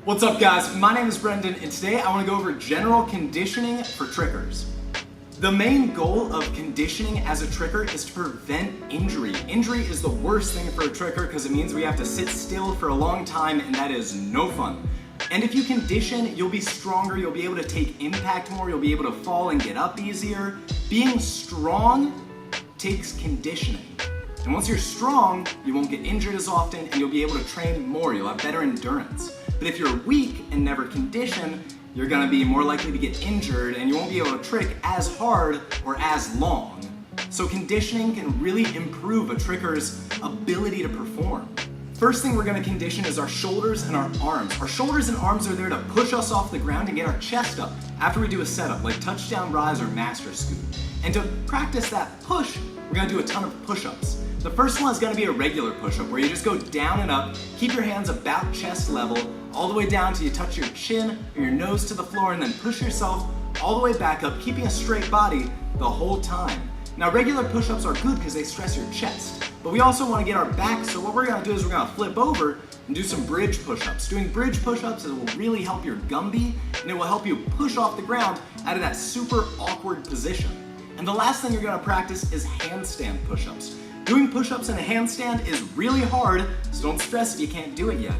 What's up guys, my name is Brendan and today I want to go over general conditioning for trickers. The main goal of conditioning as a tricker is to prevent injury. Injury is the worst thing for a tricker because it means we have to sit still for a long time and that is no fun. And if you condition, you'll be stronger, you'll be able to take impact more, you'll be able to fall and get up easier. Being strong takes conditioning. And once you're strong, you won't get injured as often and you'll be able to train more, you'll have better endurance. But if you're weak and never condition, you're gonna be more likely to get injured and you won't be able to trick as hard or as long. So conditioning can really improve a tricker's ability to perform. First thing we're gonna condition is our shoulders and our arms. Our shoulders and arms are there to push us off the ground and get our chest up after we do a setup like touchdown rise or master scoot. And to practice that push, we're gonna do a ton of push-ups. The first one is gonna be a regular push-up where you just go down and up, keep your hands about chest level, all the way down till you touch your chin or your nose to the floor and then push yourself all the way back up, keeping a straight body the whole time. Now regular push-ups are good because they stress your chest, but we also want to get our back, so what we're gonna do is we're gonna flip over and do some bridge push-ups. Doing bridge push-ups will really help your gumby and it will help you push off the ground out of that super awkward position. And the last thing you're gonna practice is handstand push-ups. Doing push-ups in a handstand is really hard, so don't stress if you can't do it yet.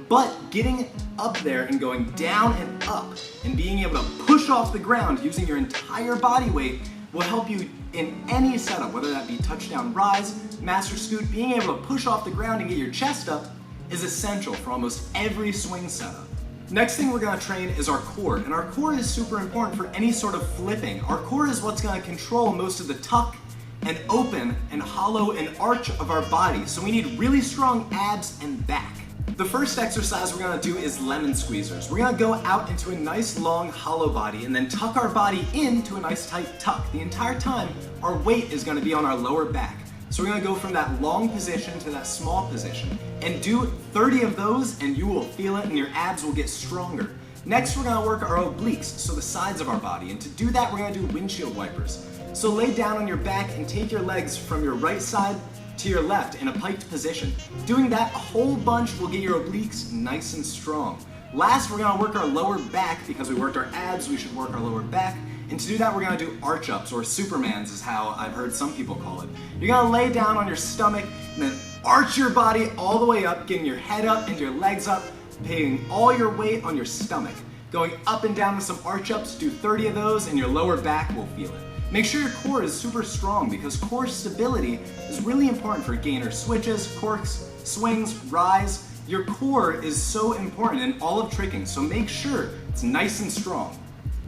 But getting up there and going down and up and being able to push off the ground using your entire body weight will help you in any setup, whether that be touchdown rise, master scoot. Being able to push off the ground and get your chest up is essential for almost every swing setup. Next thing we're gonna train is our core, and our core is super important for any sort of flipping. Our core is what's gonna control most of the tuck and open and hollow and arch of our body. So we need really strong abs and back. The first exercise we're gonna do is lemon squeezers. We're gonna go out into a nice long hollow body and then tuck our body into a nice tight tuck. The entire time, our weight is gonna be on our lower back. So we're gonna go from that long position to that small position and do 30 of those and you will feel it and your abs will get stronger. Next, we're gonna work our obliques, so the sides of our body. And to do that, we're gonna do windshield wipers. So lay down on your back and take your legs from your right side to your left in a piked position. Doing that a whole bunch will get your obliques nice and strong. Last, we're gonna work our lower back. Because we worked our abs, we should work our lower back. And to do that, we're gonna do arch-ups, or Supermans is how I've heard some people call it. You're gonna lay down on your stomach and then arch your body all the way up, getting your head up and your legs up, putting all your weight on your stomach. Going up and down with some arch-ups, do 30 of those and your lower back will feel it. Make sure your core is super strong because core stability is really important for gainer switches, corks, swings, rise. Your core is so important in all of tricking, so make sure it's nice and strong.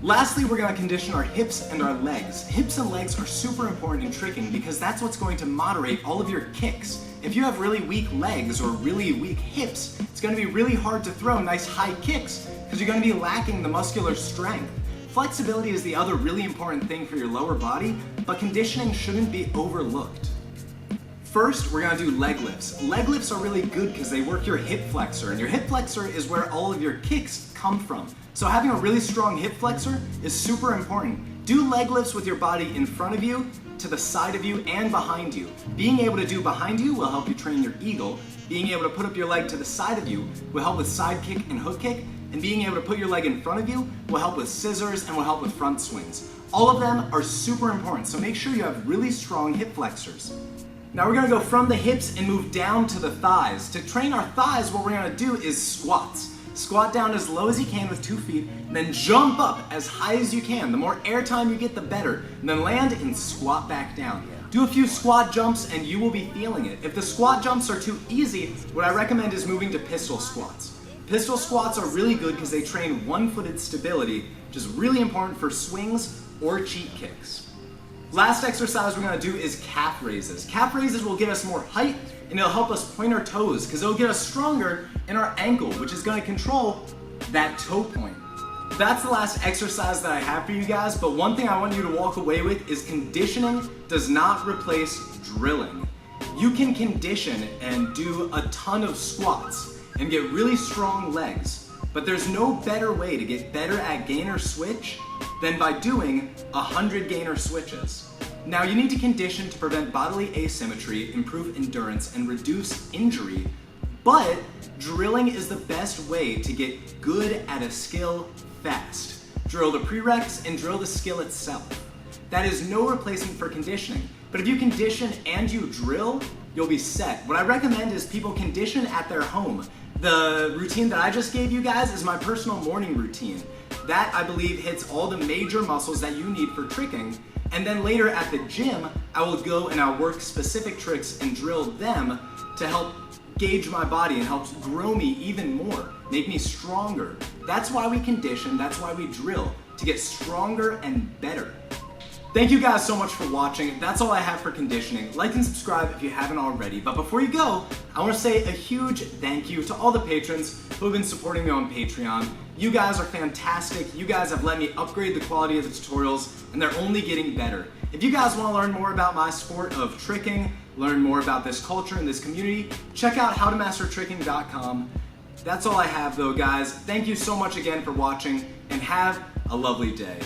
Lastly, we're gonna condition our hips and our legs. Hips and legs are super important in tricking because that's what's going to moderate all of your kicks. If you have really weak legs or really weak hips, it's gonna be really hard to throw nice high kicks because you're gonna be lacking the muscular strength. Flexibility is the other really important thing for your lower body, but conditioning shouldn't be overlooked. First, we're gonna do leg lifts. Leg lifts are really good because they work your hip flexor, and your hip flexor is where all of your kicks come from. So having a really strong hip flexor is super important. Do leg lifts with your body in front of you, to the side of you, and behind you. Being able to do behind you will help you train your eagle. Being able to put up your leg to the side of you will help with side kick and hook kick. And being able to put your leg in front of you will help with scissors and will help with front swings. All of them are super important, so make sure you have really strong hip flexors. Now we're gonna go from the hips and move down to the thighs. To train our thighs, what we're gonna do is squats. Squat down as low as you can with 2 feet, and then jump up as high as you can. The more air time you get, the better. And then land and squat back down. Do a few squat jumps and you will be feeling it. If the squat jumps are too easy, what I recommend is moving to pistol squats. Pistol squats are really good because they train one-footed stability, which is really important for swings or cheat kicks. Last exercise we're gonna do is calf raises. Calf raises will get us more height and it'll help us point our toes because it'll get us stronger in our ankle, which is gonna control that toe point. That's the last exercise that I have for you guys, but one thing I want you to walk away with is conditioning does not replace drilling. You can condition and do a ton of squats and get really strong legs, but there's no better way to get better at gainer switch than by doing 100 gainer switches. Now you need to condition to prevent bodily asymmetry, improve endurance, and reduce injury, But drilling is the best way to get good at a skill fast. Drill the prereqs and drill the skill itself. That is no replacement for conditioning. But if you condition and you drill, you'll be set. What I recommend is people condition at their home. The routine that I just gave you guys is my personal morning routine. That, I believe, hits all the major muscles that you need for tricking. And then later at the gym, I will go and I'll work specific tricks and drill them to help gauge my body and help grow me even more, make me stronger. That's why we condition, that's why we drill, to get stronger and better. Thank you guys so much for watching. That's all I have for conditioning. Like and subscribe if you haven't already. But before you go, I want to say a huge thank you to all the patrons who have been supporting me on Patreon. You guys are fantastic. You guys have let me upgrade the quality of the tutorials, and they're only getting better. If you guys want to learn more about my sport of tricking, learn more about this culture and this community, check out howtomastertricking.com. That's all I have though, guys. Thank you so much again for watching, and have a lovely day.